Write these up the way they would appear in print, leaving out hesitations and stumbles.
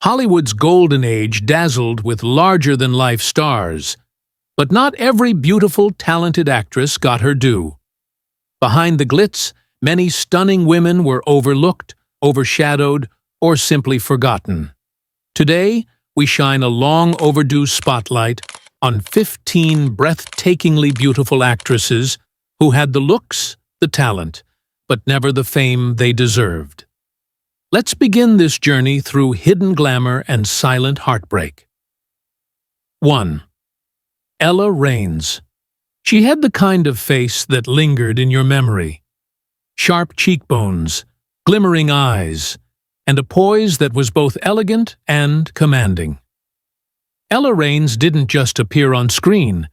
Hollywood's golden age dazzled with larger-than-life stars, but not every beautiful, talented actress got her due. Behind the glitz, many stunning women were overlooked, overshadowed, or simply forgotten. Today, we shine a long-overdue spotlight on 15 breathtakingly beautiful actresses who had the looks, the talent, but never the fame they deserved. Let's begin this journey through hidden glamour and silent heartbreak. 1. Ella Raines. She had the kind of face that lingered in your memory. Sharp cheekbones, glimmering eyes, and a poise that was both elegant and commanding. Ella Raines didn't just appear on screen,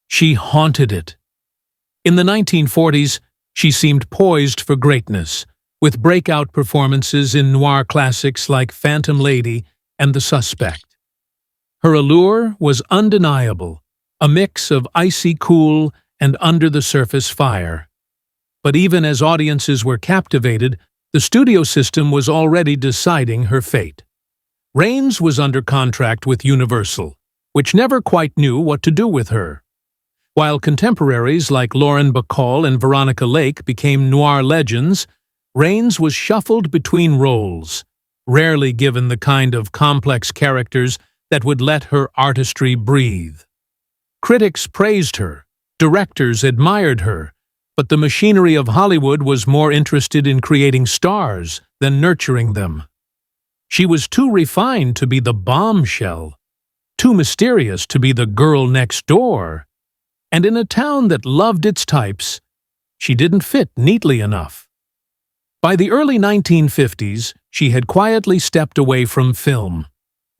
she haunted it. In the 1940s, she seemed poised for greatness, with breakout performances in noir classics like Phantom Lady and The Suspect. Her allure was undeniable, a mix of icy cool and under-the-surface fire. But even as audiences were captivated, the studio system was already deciding her fate. Raines was under contract with Universal, which never quite knew what to do with her. While contemporaries like Lauren Bacall and Veronica Lake became noir legends, Raines was shuffled between roles, rarely given the kind of complex characters that would let her artistry breathe. Critics praised her, directors admired her, but the machinery of Hollywood was more interested in creating stars than nurturing them. She was too refined to be the bombshell, too mysterious to be the girl next door, and in a town that loved its types, she didn't fit neatly enough. By the early 1950s, she had quietly stepped away from film,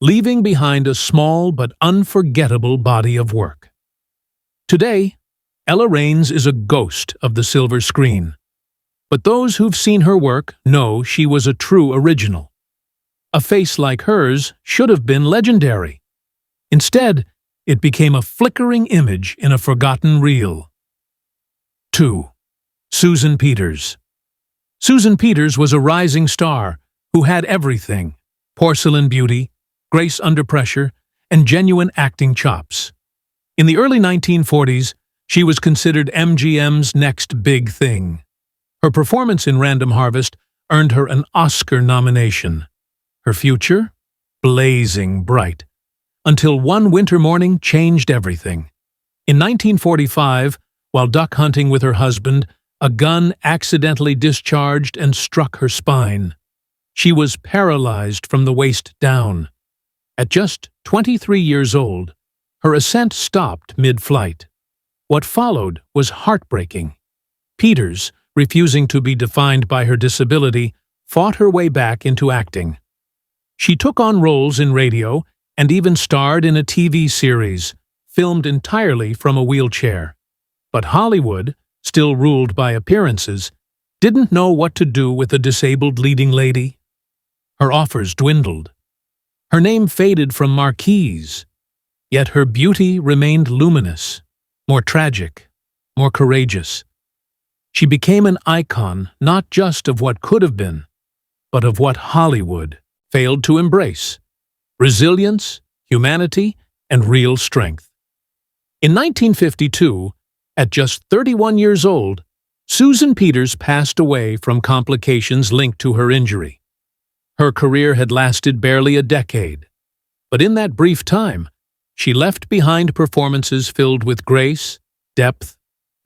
leaving behind a small but unforgettable body of work. Today, Ella Raines is a ghost of the silver screen, but those who've seen her work know she was a true original. A face like hers should have been legendary. Instead, it became a flickering image in a forgotten reel. 2. Susan Peters. Susan Peters was a rising star who had everything: porcelain beauty, grace under pressure, and genuine acting chops. In the early 1940s, she was considered MGM's next big thing. Her performance in Random Harvest earned her an Oscar nomination. Her future? Blazing bright. Until one winter morning changed everything. In 1945, while duck hunting with her husband, a gun accidentally discharged and struck her spine. She was paralyzed from the waist down. At just 23 years old, her ascent stopped mid-flight. What followed was heartbreaking. Peters, refusing to be defined by her disability, fought her way back into acting. She took on roles in radio and even starred in a TV series, filmed entirely from a wheelchair. But Hollywood, still ruled by appearances, didn't know what to do with a disabled leading lady. Her offers dwindled. Her name faded from marquees, yet her beauty remained luminous, more tragic, more courageous. She became an icon not just of what could have been, but of what Hollywood failed to embrace: resilience, humanity, and real strength. In 1952, at just 31 years old, Susan Peters passed away from complications linked to her injury. Her career had lasted barely a decade, but in that brief time, she left behind performances filled with grace, depth,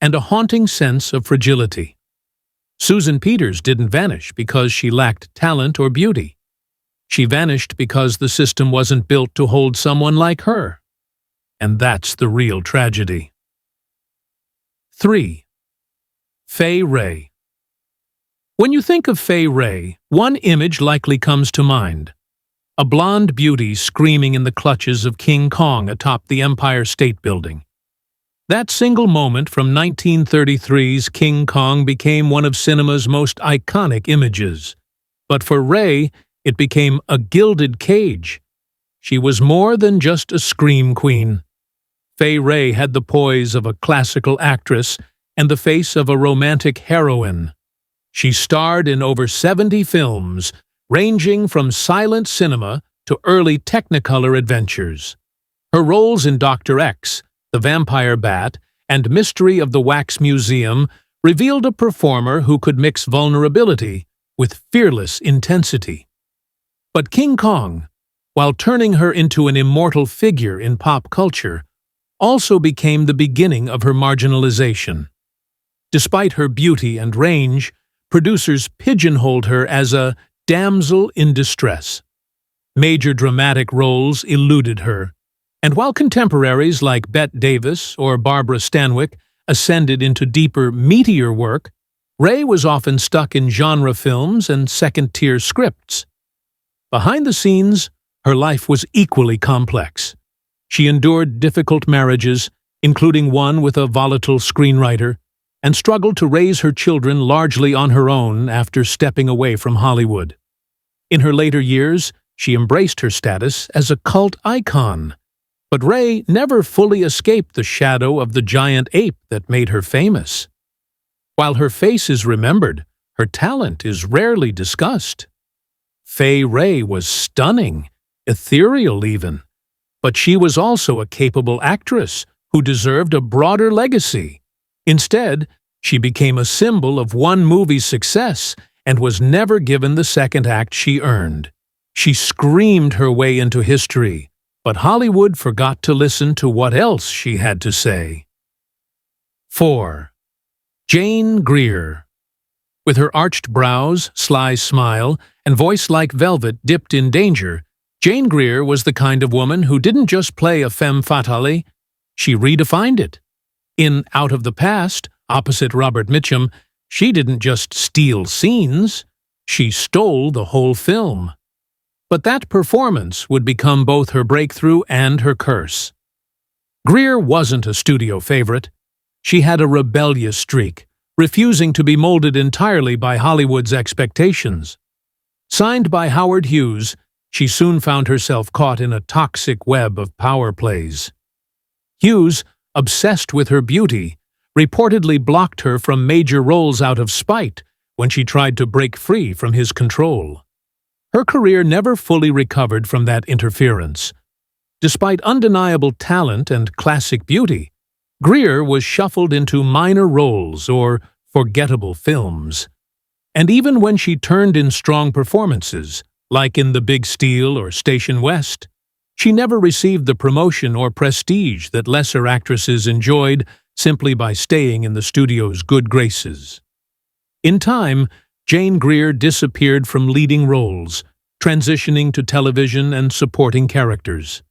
and a haunting sense of fragility. Susan Peters didn't vanish because she lacked talent or beauty. She vanished because the system wasn't built to hold someone like her. And that's the real tragedy. 3. Fay Ray. When you think of Fay Ray, one image likely comes to mind: a blonde beauty screaming in the clutches of King Kong atop the Empire State Building. That single moment from 1933's King Kong became one of cinema's most iconic images. But for Ray, it became a gilded cage. She was more than just a scream queen. Fay Ray had the poise of a classical actress and the face of a romantic heroine. She starred in over 70 films, ranging from silent cinema to early Technicolor adventures. Her roles in Dr. X, The Vampire Bat, and Mystery of the Wax Museum revealed a performer who could mix vulnerability with fearless intensity. But King Kong, while turning her into an immortal figure in pop culture, also became the beginning of her marginalization. Despite her beauty and range, producers pigeonholed her as a damsel in distress. Major dramatic roles eluded her, and while contemporaries like Bette Davis or Barbara Stanwyck ascended into deeper, meatier work, Ray was often stuck in genre films and second-tier scripts. Behind the scenes, her life was equally complex. She endured difficult marriages, including one with a volatile screenwriter, and struggled to raise her children largely on her own after stepping away from Hollywood. In her later years, she embraced her status as a cult icon. But Ray never fully escaped the shadow of the giant ape that made her famous. While her face is remembered, her talent is rarely discussed. Fay Ray was stunning, ethereal even, but she was also a capable actress who deserved a broader legacy. Instead, she became a symbol of one movie's success and was never given the second act she earned. She screamed her way into history, but Hollywood forgot to listen to what else she had to say. 4. Jane Greer. With her arched brows, sly smile, and voice like velvet dipped in danger, Jane Greer was the kind of woman who didn't just play a femme fatale, she redefined it. In Out of the Past, opposite Robert Mitchum, she didn't just steal scenes, she stole the whole film. But that performance would become both her breakthrough and her curse. Greer wasn't a studio favorite. She had a rebellious streak, refusing to be molded entirely by Hollywood's expectations. Signed by Howard Hughes, she soon found herself caught in a toxic web of power plays. Hughes, obsessed with her beauty, reportedly blocked her from major roles out of spite when she tried to break free from his control. Her career never fully recovered from that interference. Despite undeniable talent and classic beauty, Greer was shuffled into minor roles or forgettable films. And even when she turned in strong performances, like in The Big Steal or Station West, she never received the promotion or prestige that lesser actresses enjoyed simply by staying in the studio's good graces. In time, Jane Greer disappeared from leading roles, transitioning to television and supporting characters.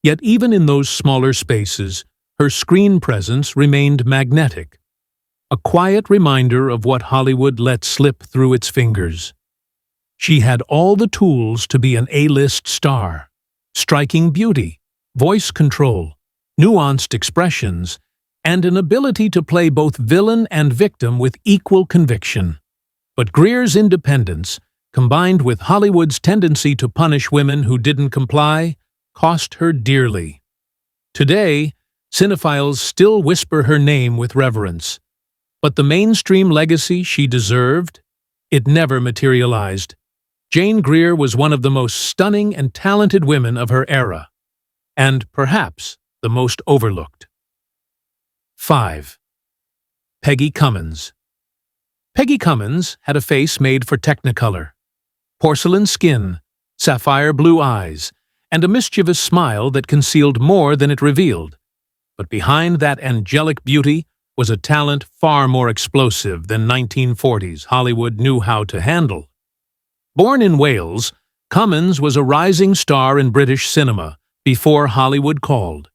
Yet even in those smaller spaces, her screen presence remained magnetic, a quiet reminder of what Hollywood let slip through its fingers. She had all the tools to be an A-list star: striking beauty, voice control, nuanced expressions, and an ability to play both villain and victim with equal conviction. But Greer's independence, combined with Hollywood's tendency to punish women who didn't comply, cost her dearly. Today, cinephiles still whisper her name with reverence, but the mainstream legacy she deserved, it never materialized. Jane Greer was one of the most stunning and talented women of her era, and perhaps the most overlooked. 5. Peggy Cumins. Peggy Cumins had a face made for Technicolor. Porcelain skin, sapphire blue eyes, and a mischievous smile that concealed more than it revealed. But behind that angelic beauty was a talent far more explosive than 1940s Hollywood knew how to handle. Born in Wales, Cumins was a rising star in British cinema before Hollywood called.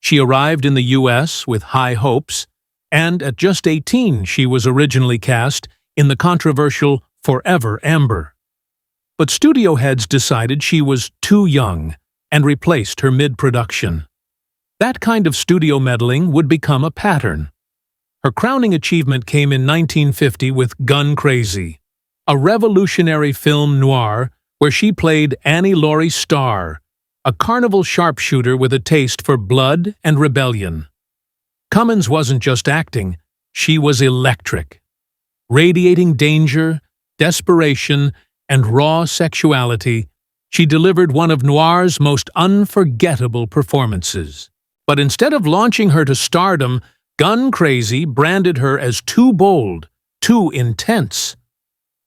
She arrived in the U.S. with high hopes, and at just 18 she was originally cast in the controversial Forever Amber. But studio heads decided she was too young and replaced her mid-production. That kind of studio meddling would become a pattern. Her crowning achievement came in 1950 with Gun Crazy, a revolutionary film noir where she played Annie Laurie Starr, a carnival sharpshooter with a taste for blood and rebellion. Cumins wasn't just acting, she was electric, radiating danger, desperation, and raw sexuality, she delivered one of noir's most unforgettable performances. But instead of launching her to stardom, Gun Crazy branded her as too bold, too intense.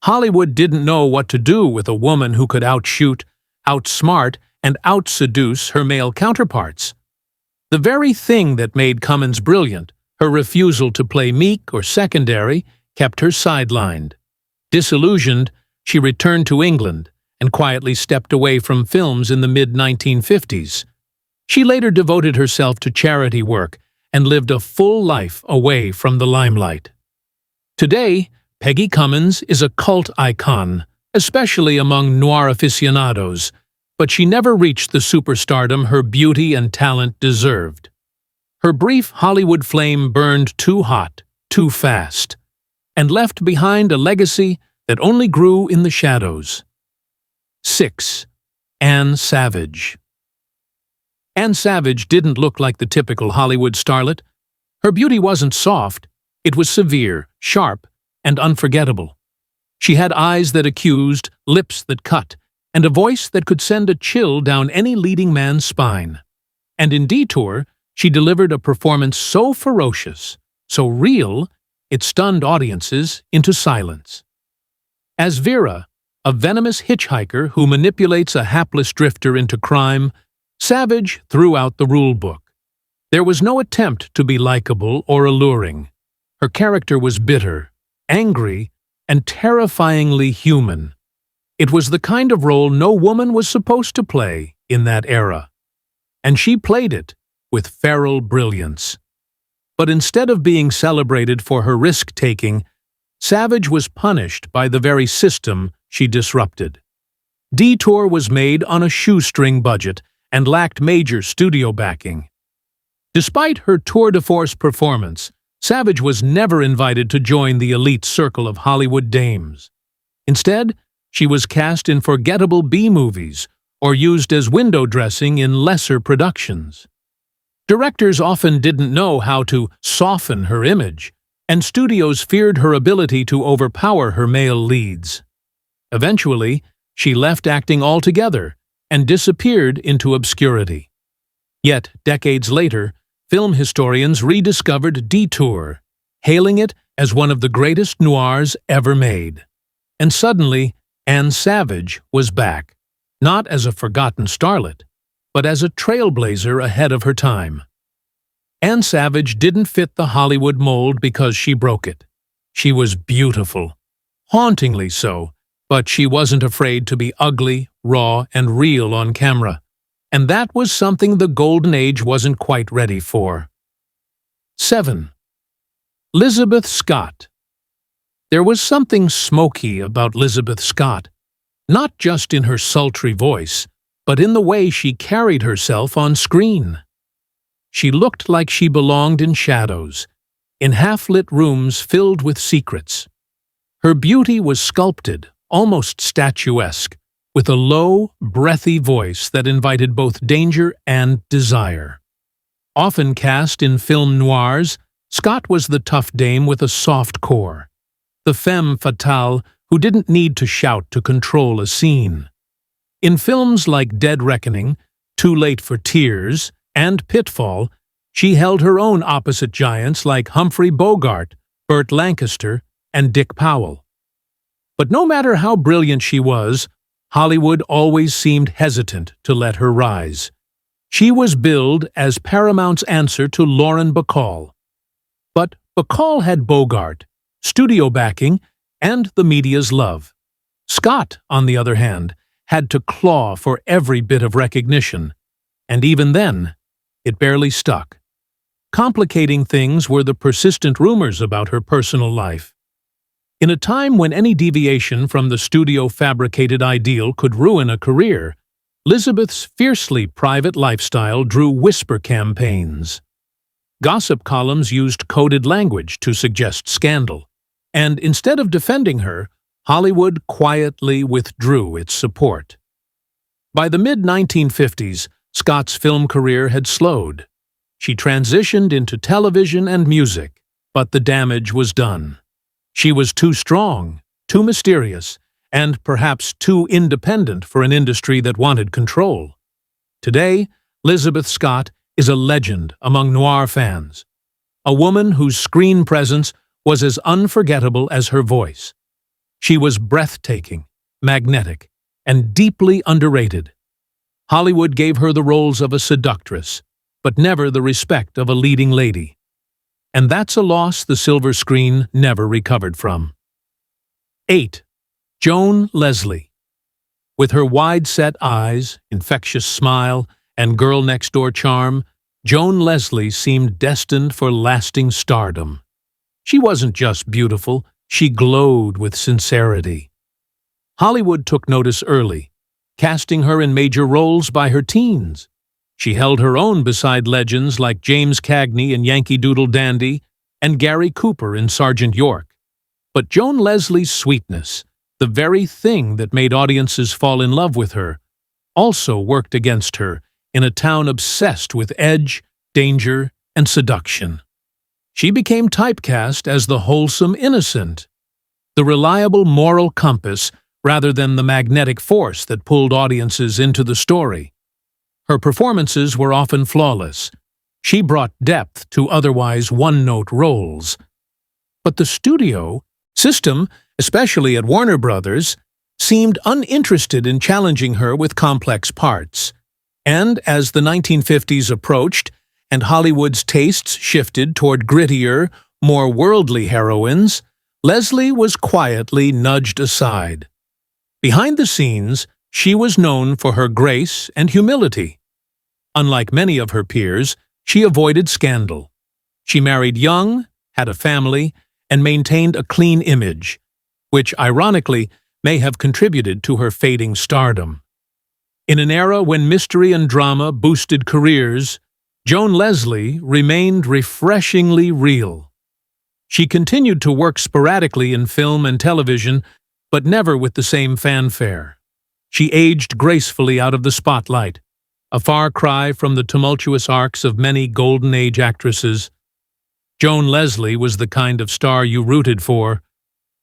Hollywood didn't know what to do with a woman who could outshoot, outsmart, and outseduce her male counterparts. The very thing that made Cumins brilliant, her refusal to play meek or secondary, kept her sidelined. Disillusioned, she returned to England and quietly stepped away from films in the mid-1950s. She later devoted herself to charity work and lived a full life away from the limelight. Today, Peggy Cumins is a cult icon, especially among noir aficionados, but she never reached the superstardom her beauty and talent deserved. Her brief Hollywood flame burned too hot, too fast, and left behind a legacy that only grew in the shadows. 6. Anne Savage. Anne Savage didn't look like the typical Hollywood starlet. Her beauty wasn't soft, it was severe, sharp, and unforgettable. She had eyes that accused, lips that cut, and a voice that could send a chill down any leading man's spine. And in Detour, she delivered a performance so ferocious, so real, it stunned audiences into silence. As Vera, a venomous hitchhiker who manipulates a hapless drifter into crime, Savage threw out the rulebook. There was no attempt to be likable or alluring. Her character was bitter, angry, and terrifyingly human. It was the kind of role no woman was supposed to play in that era. And she played it with feral brilliance. But instead of being celebrated for her risk-taking, Savage was punished by the very system she disrupted. Detour was made on a shoestring budget and lacked major studio backing. Despite her tour de force performance, Savage was never invited to join the elite circle of Hollywood dames. Instead, she was cast in forgettable B-movies or used as window dressing in lesser productions. Directors often didn't know how to soften her image, and studios feared her ability to overpower her male leads. Eventually, she left acting altogether and disappeared into obscurity. Yet, decades later, film historians rediscovered Detour, hailing it as one of the greatest noirs ever made. And suddenly, Anne Savage was back, not as a forgotten starlet, but as a trailblazer ahead of her time. Anne Savage didn't fit the Hollywood mold because she broke it. She was beautiful, hauntingly so, but she wasn't afraid to be ugly, raw, and real on camera. And that was something the Golden Age wasn't quite ready for. 7. Lizabeth Scott. There was something smoky about Lizabeth Scott, not just in her sultry voice, but in the way she carried herself on screen. She looked like she belonged in shadows, in half-lit rooms filled with secrets. Her beauty was sculpted, almost statuesque, with a low, breathy voice that invited both danger and desire. Often cast in film noirs, Scott was the tough dame with a soft core, the femme fatale who didn't need to shout to control a scene. In films like Dead Reckoning, Too Late for Tears, and Pitfall, she held her own opposite giants like Humphrey Bogart, Burt Lancaster, and Dick Powell. But no matter how brilliant she was, Hollywood always seemed hesitant to let her rise. She was billed as Paramount's answer to Lauren Bacall. But Bacall had Bogart, studio backing, and the media's love. Scott, on the other hand, had to claw for every bit of recognition, and even then, it barely stuck. Complicating things were the persistent rumors about her personal life. In a time when any deviation from the studio-fabricated ideal could ruin a career, Lizabeth's fiercely private lifestyle drew whisper campaigns. Gossip columns used coded language to suggest scandal, and instead of defending her, Hollywood quietly withdrew its support. By the mid-1950s, Scott's film career had slowed. She transitioned into television and music, but the damage was done. She was too strong, too mysterious, and perhaps too independent for an industry that wanted control. Today, Elizabeth Scott is a legend among noir fans, a woman whose screen presence was as unforgettable as her voice. She was breathtaking, magnetic, and deeply underrated. Hollywood gave her the roles of a seductress, but never the respect of a leading lady. And that's a loss the silver screen never recovered from. 8. Joan Leslie. With her wide-set eyes, infectious smile, and girl-next-door charm, Joan Leslie seemed destined for lasting stardom. She wasn't just beautiful, she glowed with sincerity. Hollywood took notice early, casting her in major roles by her teens. She held her own beside legends like James Cagney in Yankee Doodle Dandy and Gary Cooper in Sergeant York. But Joan Leslie's sweetness, the very thing that made audiences fall in love with her, also worked against her in a town obsessed with edge, danger, and seduction. She became typecast as the wholesome innocent, the reliable moral compass rather than the magnetic force that pulled audiences into the story. Her performances were often flawless. She brought depth to otherwise one-note roles. But the studio system, especially at Warner Brothers, seemed uninterested in challenging her with complex parts. And as the 1950s approached and Hollywood's tastes shifted toward grittier, more worldly heroines, Leslie was quietly nudged aside. Behind the scenes, she was known for her grace and humility. Unlike many of her peers, she avoided scandal. She married young, had a family, and maintained a clean image, which, ironically, may have contributed to her fading stardom. In an era when mystery and drama boosted careers, Joan Leslie remained refreshingly real. She continued to work sporadically in film and television, but never with the same fanfare. She aged gracefully out of the spotlight, a far cry from the tumultuous arcs of many Golden Age actresses. Joan Leslie was the kind of star you rooted for,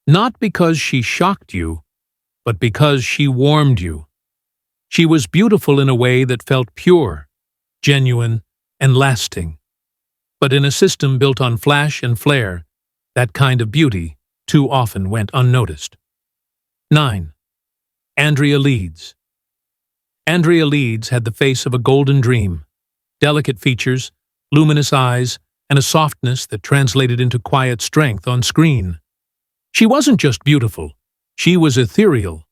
not because she shocked you, but because she warmed you. She was beautiful in a way that felt pure, genuine, and lasting. But in a system built on flash and flare, that kind of beauty too often went unnoticed. 9. Andrea Leeds. Andrea Leeds had the face of a golden dream, delicate features, luminous eyes, and a softness that translated into quiet strength on screen. She wasn't just beautiful, she was ethereal,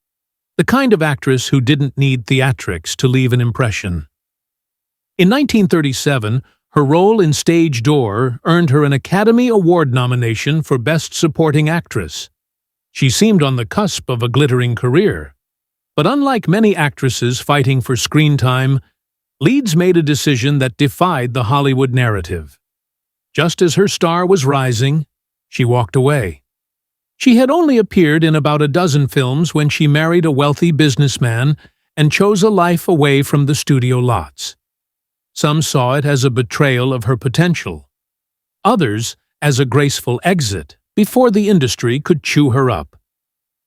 the kind of actress who didn't need theatrics to leave an impression. In 1937, her role in Stage Door earned her an Academy Award nomination for Best Supporting Actress. She seemed on the cusp of a glittering career. But unlike many actresses fighting for screen time, Leeds made a decision that defied the Hollywood narrative. Just as her star was rising, she walked away. She had only appeared in about a dozen films when she married a wealthy businessman and chose a life away from the studio lots. Some saw it as a betrayal of her potential. Others as a graceful exit before the industry could chew her up.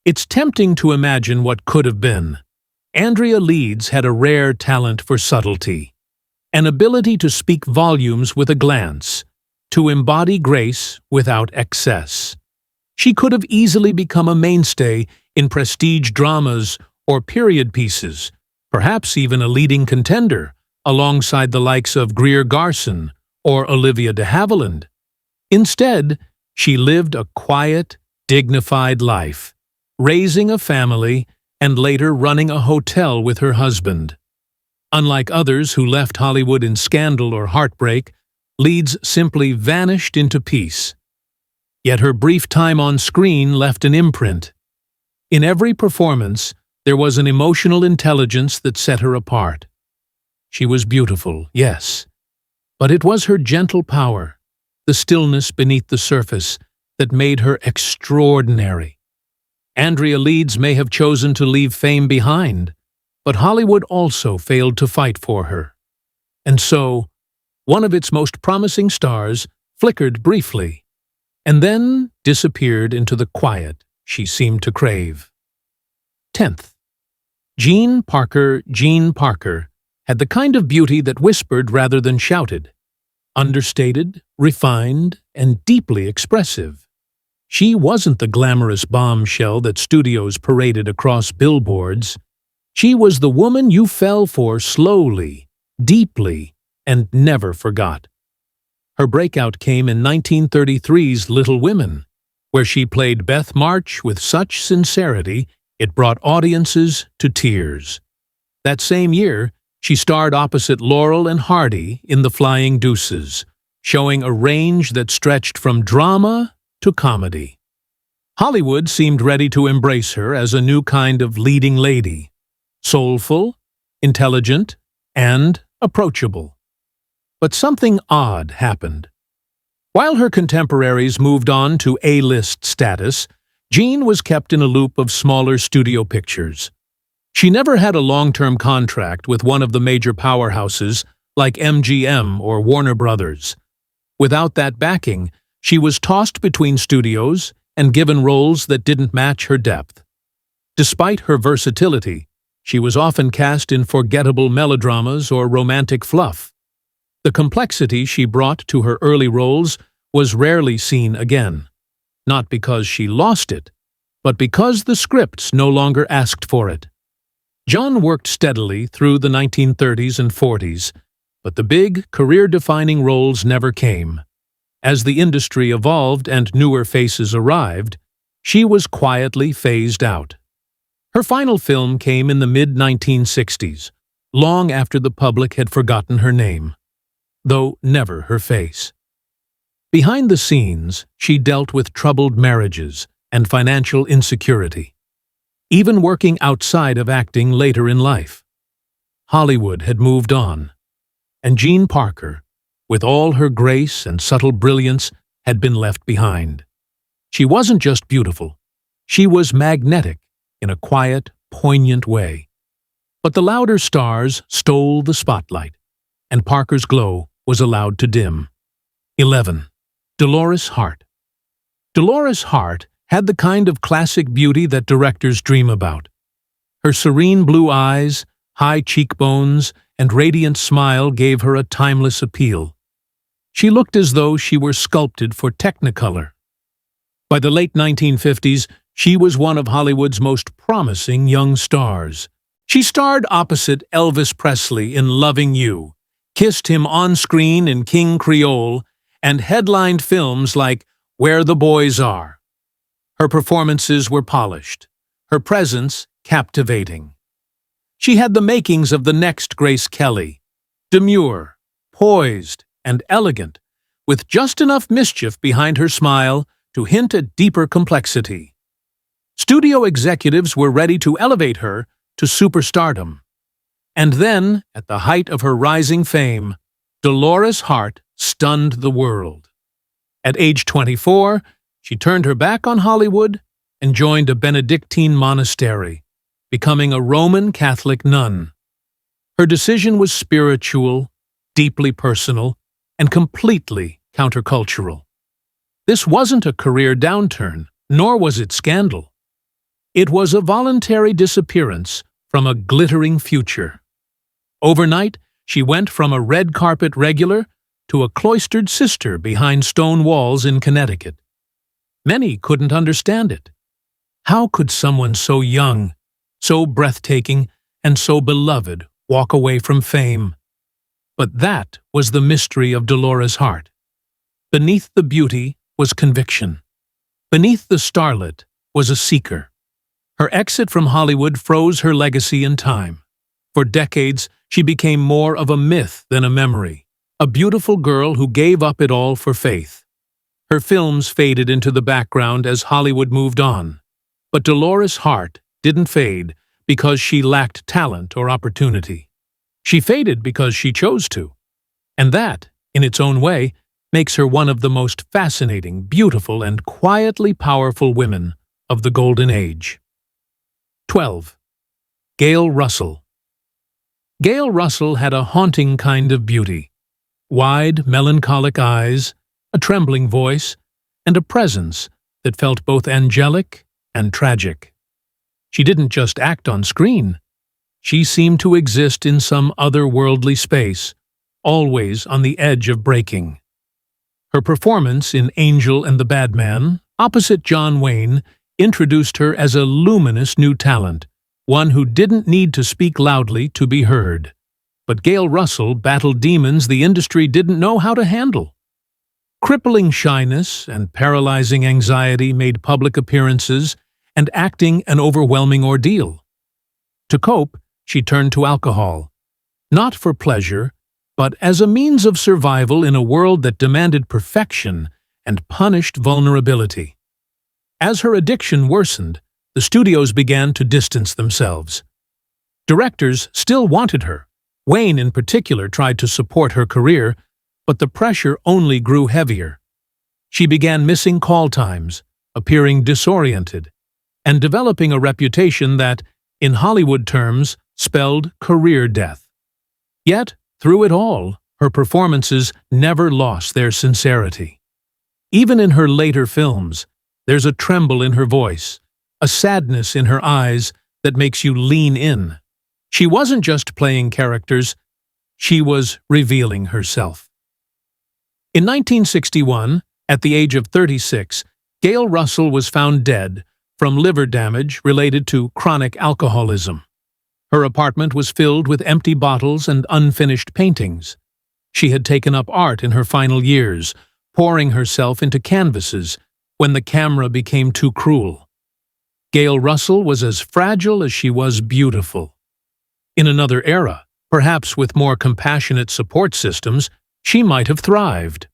It's tempting to imagine what could have been. Andrea Leeds had a rare talent for subtlety, an ability to speak volumes with a glance, to embody grace without excess. She could have easily become a mainstay in prestige dramas or period pieces, perhaps even a leading contender, alongside the likes of Greer Garson or Olivia de Havilland. Instead, she lived a quiet, dignified life, raising a family and later running a hotel with her husband. Unlike others who left Hollywood in scandal or heartbreak, Leeds simply vanished into peace. Yet her brief time on screen left an imprint. In every performance, there was an emotional intelligence that set her apart. She was beautiful, yes, but it was her gentle power, the stillness beneath the surface, that made her extraordinary. Andrea Leeds may have chosen to leave fame behind, but Hollywood also failed to fight for her. And so, one of its most promising stars flickered briefly, and then disappeared into the quiet she seemed to crave. 10th. Jean Parker had the kind of beauty that whispered rather than shouted. Understated, refined, and deeply expressive. She wasn't the glamorous bombshell that studios paraded across billboards. She was the woman you fell for slowly, deeply, and never forgot. Her breakout came in 1933's Little Women, where she played Beth March with such sincerity it brought audiences to tears. That same year, she starred opposite Laurel and Hardy in The Flying Deuces, showing a range that stretched from drama to comedy. Hollywood seemed ready to embrace her as a new kind of leading lady, soulful, intelligent, and approachable. But something odd happened. While her contemporaries moved on to A-list status, Jean was kept in a loop of smaller studio pictures. She never had a long-term contract with one of the major powerhouses like MGM or Warner Brothers. Without that backing, she was tossed between studios and given roles that didn't match her depth. Despite her versatility, she was often cast in forgettable melodramas or romantic fluff. The complexity she brought to her early roles was rarely seen again, not because she lost it, but because the scripts no longer asked for it. Joan worked steadily through the 1930s and 40s, but the big, career-defining roles never came. As the industry evolved and newer faces arrived, she was quietly phased out. Her final film came in the mid-1960s, long after the public had forgotten her name, though never her face. Behind the scenes, she dealt with troubled marriages and financial insecurity, even working outside of acting later in life. Hollywood had moved on, and Jean Parker, with all her grace and subtle brilliance, had been left behind. She wasn't just beautiful, she was magnetic in a quiet, poignant way. But the louder stars stole the spotlight, and Parker's glow was allowed to dim. 11. Dolores Hart. Dolores Hart had the kind of classic beauty that directors dream about. Her serene blue eyes, high cheekbones, and radiant smile gave her a timeless appeal. She looked as though she were sculpted for Technicolor. By the late 1950s, she was one of Hollywood's most promising young stars. She starred opposite Elvis Presley in Loving You, kissed him on screen in King Creole, and headlined films like Where the Boys Are. Her performances were polished, her presence captivating. She had the makings of the next Grace Kelly, demure, poised, and elegant, with just enough mischief behind her smile to hint at deeper complexity. Studio executives were ready to elevate her to superstardom. And then, at the height of her rising fame, Dolores Hart stunned the world. At age 24, she turned her back on Hollywood and joined a Benedictine monastery, becoming a Roman Catholic nun. Her decision was spiritual, deeply personal, and completely countercultural. This wasn't a career downturn, nor was it scandal. It was a voluntary disappearance from a glittering future. Overnight, she went from a red carpet regular to a cloistered sister behind stone walls in Connecticut. Many couldn't understand it. How could someone so young, so breathtaking, and so beloved walk away from fame? But that was the mystery of Dolores Hart. Beneath the beauty was conviction. Beneath the starlet was a seeker. Her exit from Hollywood froze her legacy in time. For decades, she became more of a myth than a memory, a beautiful girl who gave up it all for faith. Her films faded into the background as Hollywood moved on. But Dolores Hart didn't fade because she lacked talent or opportunity. She faded because she chose to. And that, in its own way, makes her one of the most fascinating, beautiful, and quietly powerful women of the Golden Age. 12. Gail Russell. Gail Russell had a haunting kind of beauty. Wide, melancholic eyes, a trembling voice, and a presence that felt both angelic and tragic. She didn't just act on screen. She seemed to exist in some otherworldly space, always on the edge of breaking. Her performance in Angel and the Bad Man, opposite John Wayne, introduced her as a luminous new talent, one who didn't need to speak loudly to be heard. But Gail Russell battled demons the industry didn't know how to handle. Crippling shyness and paralyzing anxiety made public appearances and acting an overwhelming ordeal. To cope, she turned to alcohol, not for pleasure, but as a means of survival in a world that demanded perfection and punished vulnerability. As her addiction worsened, the studios began to distance themselves. Directors still wanted her. Wayne, in particular, tried to support her career, but the pressure only grew heavier. She began missing call times, appearing disoriented, and developing a reputation that, in Hollywood terms, spelled career death. Yet, through it all, her performances never lost their sincerity. Even in her later films, there's a tremble in her voice, a sadness in her eyes that makes you lean in. She wasn't just playing characters, she was revealing herself. In 1961, at the age of 36, Gail Russell was found dead from liver damage related to chronic alcoholism. Her apartment was filled with empty bottles and unfinished paintings. She had taken up art in her final years, pouring herself into canvases when the camera became too cruel. Gail Russell was as fragile as she was beautiful. In another era, perhaps with more compassionate support systems, she might have thrived.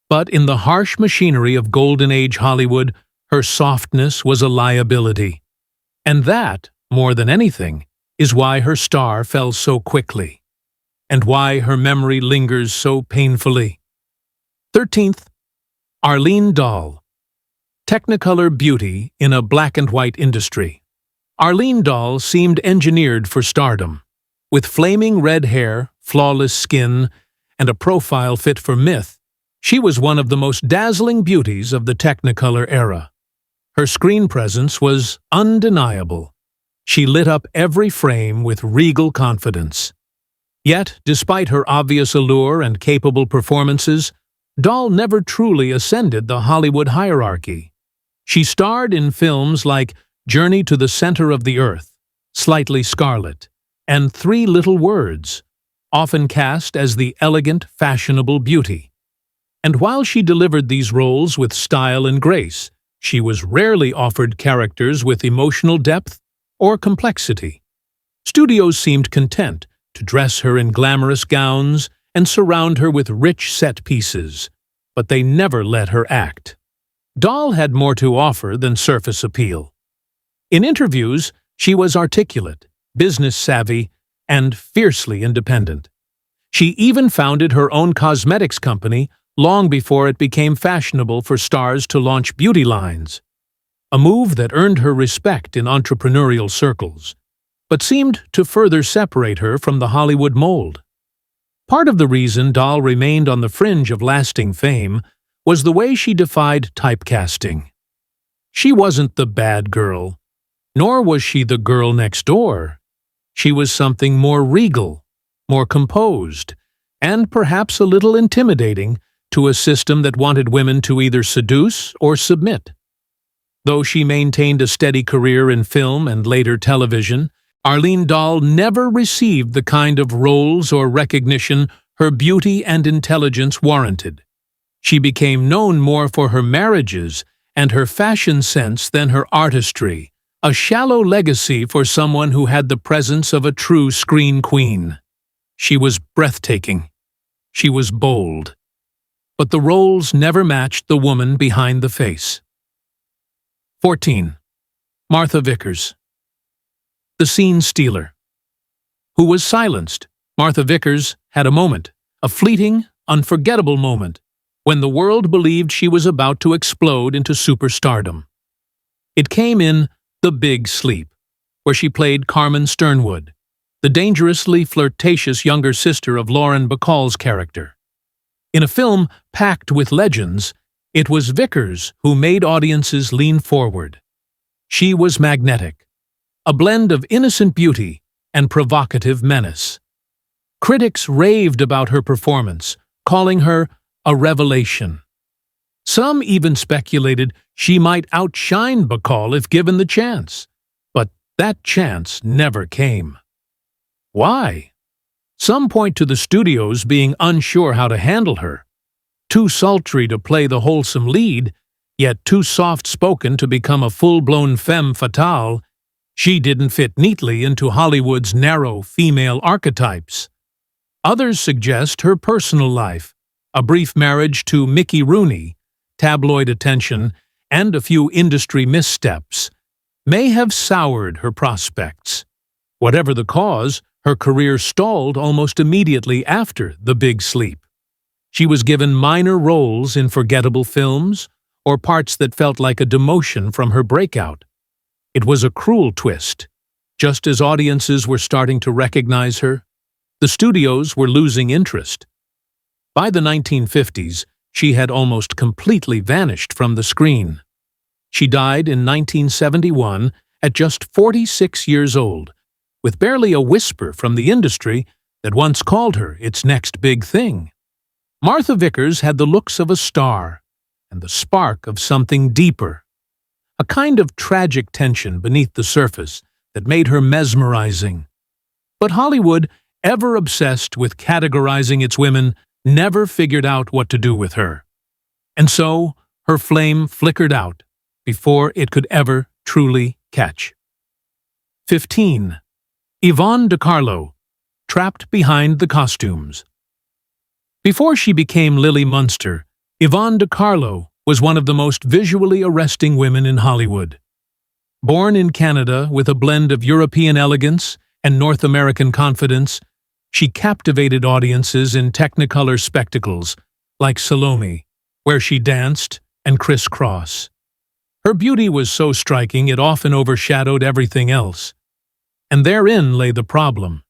But in the harsh machinery of Golden Age Hollywood, her softness was a liability. And that, more than anything, is why her star fell so quickly, and why her memory lingers so painfully. 13th, Arlene Doll. Technicolor beauty in a black-and-white industry. Arlene Doll seemed engineered for stardom. With flaming red hair, flawless skin, and a profile fit for myth, she was one of the most dazzling beauties of the Technicolor era. Her screen presence was undeniable. She lit up every frame with regal confidence. Yet, despite her obvious allure and capable performances, Doll never truly ascended the Hollywood hierarchy. She starred in films like Journey to the Center of the Earth, Slightly Scarlet, and Three Little Words, often cast as the elegant, fashionable beauty. And while she delivered these roles with style and grace, she was rarely offered characters with emotional depth or complexity. Studios seemed content to dress her in glamorous gowns and surround her with rich set pieces, but they never let her act. Doll had more to offer than surface appeal. In interviews, she was articulate, business-savvy, and fiercely independent. She even founded her own cosmetics company long before it became fashionable for stars to launch beauty lines, a move that earned her respect in entrepreneurial circles, but seemed to further separate her from the Hollywood mold. Part of the reason Doll remained on the fringe of lasting fame was the way she defied typecasting. She wasn't the bad girl, nor was she the girl next door. She was something more regal, more composed, and perhaps a little intimidating to a system that wanted women to either seduce or submit. Though she maintained a steady career in film and later television, Arlene Doll never received the kind of roles or recognition her beauty and intelligence warranted. She became known more for her marriages and her fashion sense than her artistry, a shallow legacy for someone who had the presence of a true screen queen. She was breathtaking. She was bold. But the roles never matched the woman behind the face. 14. Martha Vickers. The scene stealer. Who was silenced, Martha Vickers had a moment, a fleeting, unforgettable moment, when the world believed she was about to explode into superstardom. It came in The Big Sleep, where she played Carmen Sternwood, the dangerously flirtatious younger sister of Lauren Bacall's character. In a film packed with legends, it was Vickers who made audiences lean forward. She was magnetic, a blend of innocent beauty and provocative menace. Critics raved about her performance, calling her a revelation. Some even speculated she might outshine Bacall if given the chance, but that chance never came. Why? Some point to the studios being unsure how to handle her. Too sultry to play the wholesome lead, yet too soft-spoken to become a full-blown femme fatale, she didn't fit neatly into Hollywood's narrow female archetypes. Others suggest her personal life, a brief marriage to Mickey Rooney, tabloid attention, and a few industry missteps, may have soured her prospects. Whatever the cause, her career stalled almost immediately after The Big Sleep. She was given minor roles in forgettable films or parts that felt like a demotion from her breakout. It was a cruel twist. Just as audiences were starting to recognize her, the studios were losing interest. By the 1950s, she had almost completely vanished from the screen. She died in 1971 at just 46 years old, with barely a whisper from the industry that once called her its next big thing. Martha Vickers had the looks of a star and the spark of something deeper, a kind of tragic tension beneath the surface that made her mesmerizing. But Hollywood, ever obsessed with categorizing its women, never figured out what to do with her. And so, her flame flickered out before it could ever truly catch. 15. Ivonne D Carlo, trapped behind the costumes. Before she became Lily Munster, Ivonne D Carlo was one of the most visually arresting women in Hollywood. Born in Canada with a blend of European elegance and North American confidence, she captivated audiences in Technicolor spectacles like Salome, where she danced and crisscross. Her beauty was so striking it often overshadowed everything else. And therein lay the problem.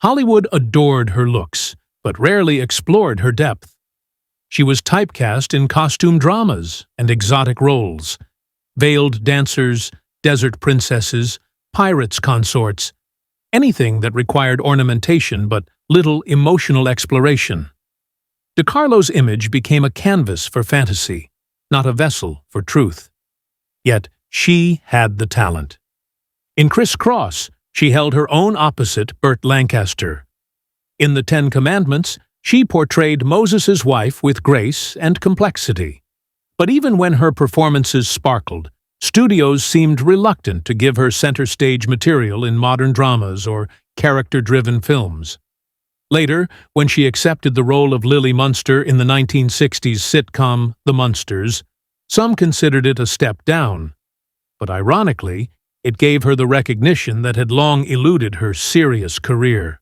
Hollywood adored her looks, but rarely explored her depth. She was typecast in costume dramas and exotic roles, veiled dancers, desert princesses, pirates' consorts, anything that required ornamentation but little emotional exploration. D Carlo's image became a canvas for fantasy, not a vessel for truth. Yet she had the talent. In Criss-Cross, she held her own opposite Burt Lancaster. In The Ten Commandments, she portrayed Moses' wife with grace and complexity. But even when her performances sparkled, studios seemed reluctant to give her center stage material in modern dramas or character-driven films. Later, when she accepted the role of Lily Munster in the 1960s sitcom The Munsters, some considered it a step down. But ironically, it gave her the recognition that had long eluded her serious career.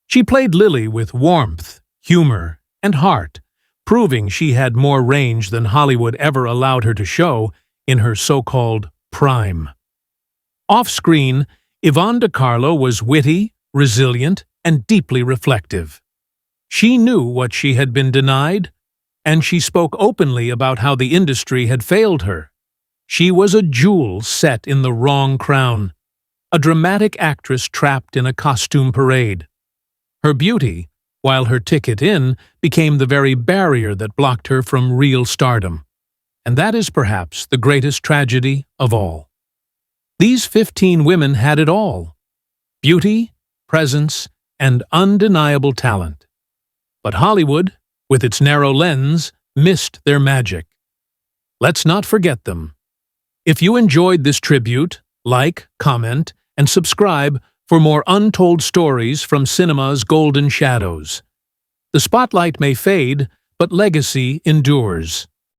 She played Lily with warmth, humor, and heart, proving she had more range than Hollywood ever allowed her to show in her so-called prime. Off-screen, Ivonne D Carlo was witty, resilient, and deeply reflective. She knew what she had been denied, and she spoke openly about how the industry had failed her. She was a jewel set in the wrong crown, a dramatic actress trapped in a costume parade. Her beauty, while her ticket in, became the very barrier that blocked her from real stardom. And that is perhaps the greatest tragedy of all. These 15 women had it all: beauty, presence, and undeniable talent. But Hollywood, with its narrow lens, missed their magic. Let's not forget them. If you enjoyed this tribute, like, comment, and subscribe for more untold stories from cinema's golden shadows. The spotlight may fade, but legacy endures.